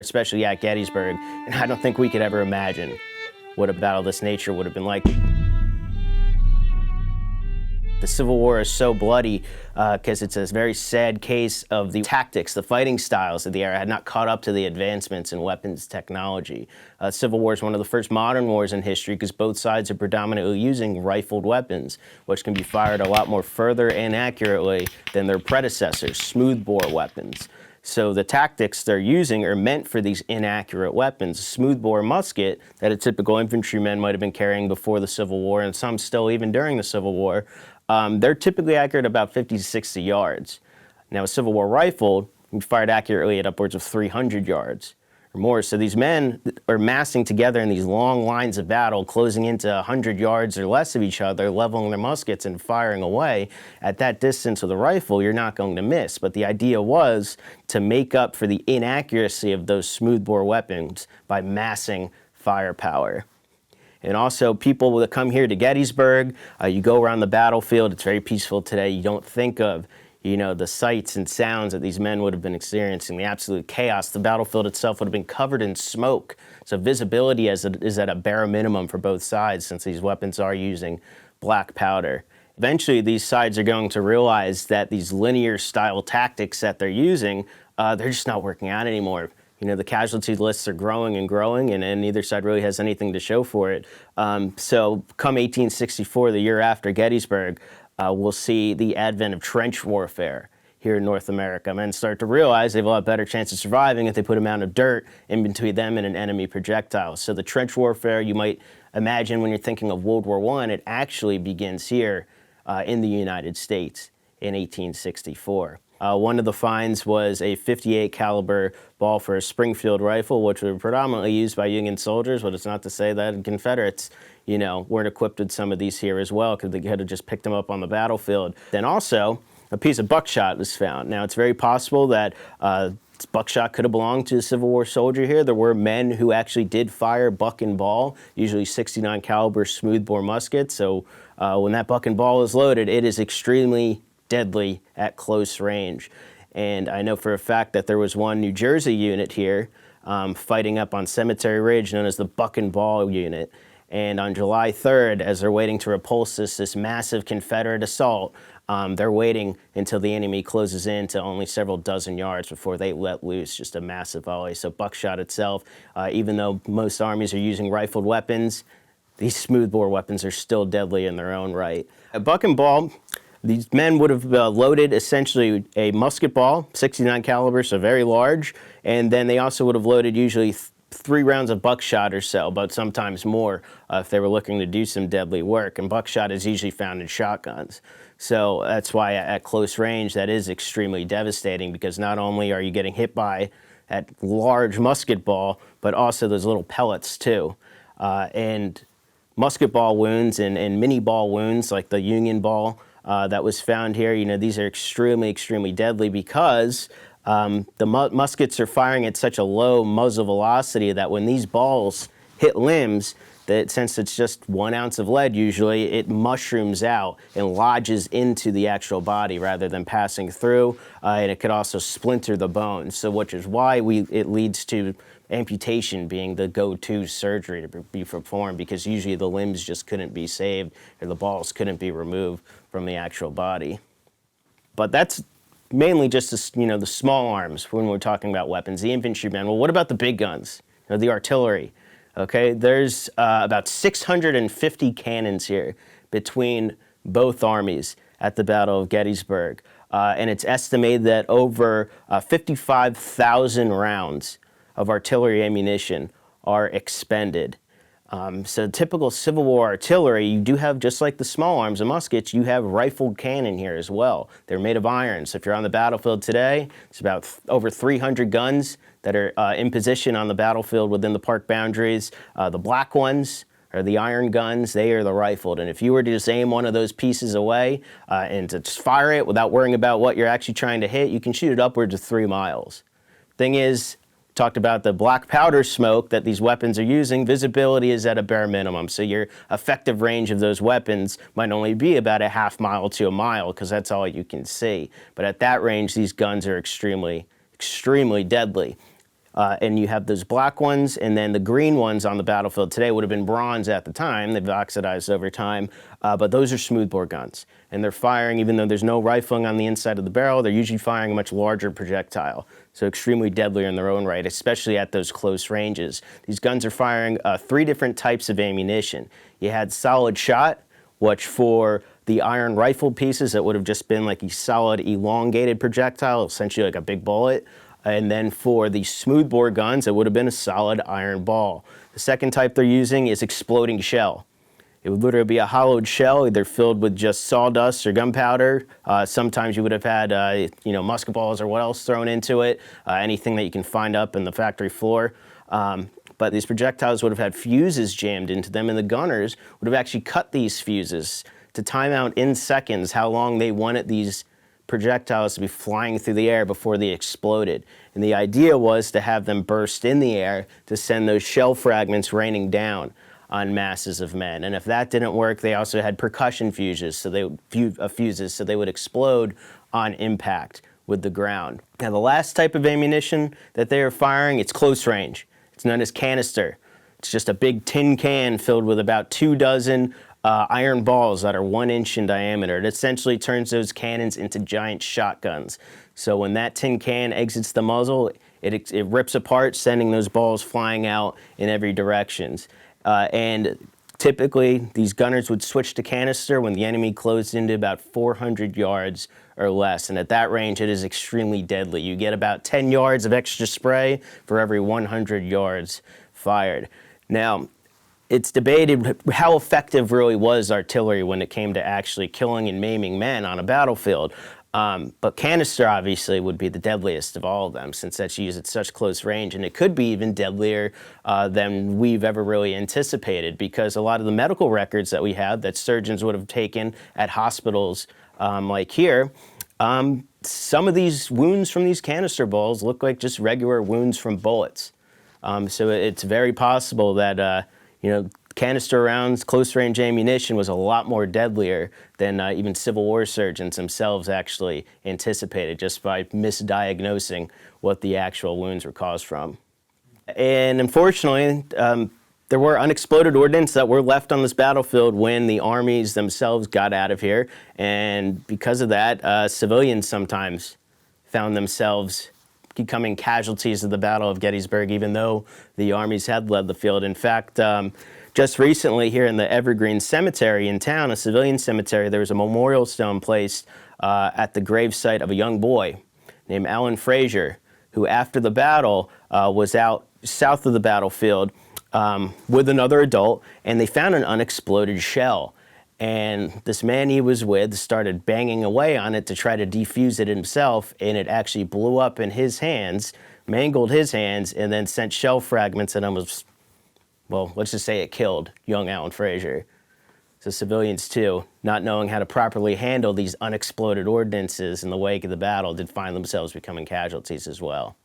especially at Gettysburg, and I don't think we could ever imagine what a battle of this nature would have been like. The Civil War is so bloody because it's a very sad case of the tactics, the fighting styles of the era had not caught up to the advancements in weapons technology. Civil War is one of the first modern wars in history because both sides are predominantly using rifled weapons, which can be fired a lot more further and accurately than their predecessors, smoothbore weapons. So the tactics they're using are meant for these inaccurate weapons. A smoothbore musket that a typical infantryman might have been carrying before the Civil War, and some still even during the Civil War, they're typically accurate about 50 to 60 yards. Now, a Civil War rifle can be fired accurately at upwards of 300 yards or more. So these men are massing together in these long lines of battle, closing into 100 yards or less of each other, leveling their muskets and firing away. At that distance with a rifle, you're not going to miss. But the idea was to make up for the inaccuracy of those smoothbore weapons by massing firepower. And also, people that come here to Gettysburg, you go around the battlefield, it's very peaceful today. You don't think of, the sights and sounds that these men would have been experiencing, the absolute chaos. The battlefield itself would have been covered in smoke. So visibility is at a bare minimum for both sides since these weapons are using black powder. Eventually, these sides are going to realize that these linear style tactics that they're using, they're just not working out anymore. The casualty lists are growing and growing, and neither side really has anything to show for it. So come 1864, the year after Gettysburg, we'll see the advent of trench warfare here in North America. Men start to realize they have a lot better chance of surviving if they put a mound of dirt in between them and an enemy projectile. So the trench warfare you might imagine when you're thinking of World War I, it actually begins here in the United States in 1864. One of the finds was a .58 caliber ball for a Springfield rifle, which were predominantly used by Union soldiers, but it's not to say that Confederates, weren't equipped with some of these here as well, because they could have just picked them up on the battlefield. Then also, a piece of buckshot was found. Now, it's very possible that buckshot could have belonged to a Civil War soldier here. There were men who actually did fire buck and ball, usually .69 caliber smoothbore muskets. So when that buck and ball is loaded, it is extremely deadly at close range. And I know for a fact that there was one New Jersey unit here fighting up on Cemetery Ridge known as the Buck and Ball Unit. And on July 3rd, as they're waiting to repulse this massive Confederate assault, they're waiting until the enemy closes in to only several dozen yards before they let loose just a massive volley. So buckshot itself, even though most armies are using rifled weapons, these smoothbore weapons are still deadly in their own right. A buck and ball, these men would have loaded essentially a musket ball, .69 caliber, so very large, and then they also would have loaded usually 3 rounds of buckshot or so, but sometimes more if they were looking to do some deadly work. And buckshot is usually found in shotguns. So that's why at close range that is extremely devastating, because not only are you getting hit by that large musket ball, but also those little pellets too. And musket ball wounds and mini ball wounds like the Union ball that was found here, these are extremely, extremely deadly because the muskets are firing at such a low muzzle velocity that when these balls hit limbs, that since it's just 1 ounce of lead usually, it mushrooms out and lodges into the actual body rather than passing through, and it could also splinter the bones. So which is why it leads to amputation being the go-to surgery to be performed, because usually the limbs just couldn't be saved or the balls couldn't be removed from the actual body. But that's mainly just the small arms when we're talking about weapons, the infantrymen. Well, what about the big guns, the artillery? Okay, there's about 650 cannons here between both armies at the Battle of Gettysburg, and it's estimated that over 55,000 rounds of artillery ammunition are expended. So typical Civil War artillery, you do have, just like the small arms and muskets, you have rifled cannon here as well. They're made of iron. So if you're on the battlefield today, it's about over 300 guns that are in position on the battlefield within the park boundaries. The black ones are the iron guns, they are the rifled. And if you were to just aim one of those pieces away and to just fire it without worrying about what you're actually trying to hit, you can shoot it upwards of 3 miles. Thing is, talked about the black powder smoke that these weapons are using, visibility is at a bare minimum. So your effective range of those weapons might only be about a half mile to a mile because that's all you can see. But at that range, these guns are extremely, extremely deadly. and you have those black ones, and then the green ones on the battlefield today would have been bronze at the time. They've oxidized over time, but those are smoothbore guns. And they're firing, even though there's no rifling on the inside of the barrel, they're usually firing a much larger projectile. So extremely deadlier in their own right, especially at those close ranges. These guns are firing 3 different types of ammunition. You had solid shot, which for the iron rifle pieces, it would have just been like a solid elongated projectile, essentially like a big bullet. And then for the smoothbore guns, it would have been a solid iron ball. The second type they're using is exploding shell. It would literally be a hollowed shell, either filled with just sawdust or gunpowder. Sometimes you would have had, musket balls or what else thrown into it, anything that you can find up in the factory floor. But these projectiles would have had fuses jammed into them, and the gunners would have actually cut these fuses to time out in seconds how long they wanted these projectiles to be flying through the air before they exploded. And the idea was to have them burst in the air to send those shell fragments raining down on masses of men. And if that didn't work, they also had percussion fuses, so they would explode on impact with the ground. Now, the last type of ammunition that they are firing, it's close range. It's known as canister. It's just a big tin can filled with about 2 dozen iron balls that are 1 inch in diameter. It essentially turns those cannons into giant shotguns. So when that tin can exits the muzzle, it rips apart, sending those balls flying out in every direction. And typically, these gunners would switch to canister when the enemy closed into about 400 yards or less. And at that range, it is extremely deadly. You get about 10 yards of extra spray for every 100 yards fired. Now, it's debated how effective really was artillery when it came to actually killing and maiming men on a battlefield. But canister obviously would be the deadliest of all of them, since that's used at such close range, and it could be even deadlier than we've ever really anticipated, because a lot of the medical records that we have that surgeons would have taken at hospitals like here, some of these wounds from these canister balls look like just regular wounds from bullets. So it's very possible that canister rounds, close-range ammunition was a lot more deadlier than even Civil War surgeons themselves actually anticipated, just by misdiagnosing what the actual wounds were caused from. And unfortunately, there were unexploded ordnance that were left on this battlefield when the armies themselves got out of here, and because of that, civilians sometimes found themselves becoming casualties of the Battle of Gettysburg, even though the armies had led the field. In fact, just recently here in the Evergreen Cemetery in town, a civilian cemetery, there was a memorial stone placed at the gravesite of a young boy named Alan Frazier, who after the battle was out south of the battlefield with another adult, and they found an unexploded shell. And this man he was with started banging away on it to try to defuse it himself, and it actually blew up in his hands, mangled his hands, and then sent shell fragments and almost, well, let's just say it killed young Alan Frazier. So civilians too, not knowing how to properly handle these unexploded ordnances in the wake of the battle, did find themselves becoming casualties as well.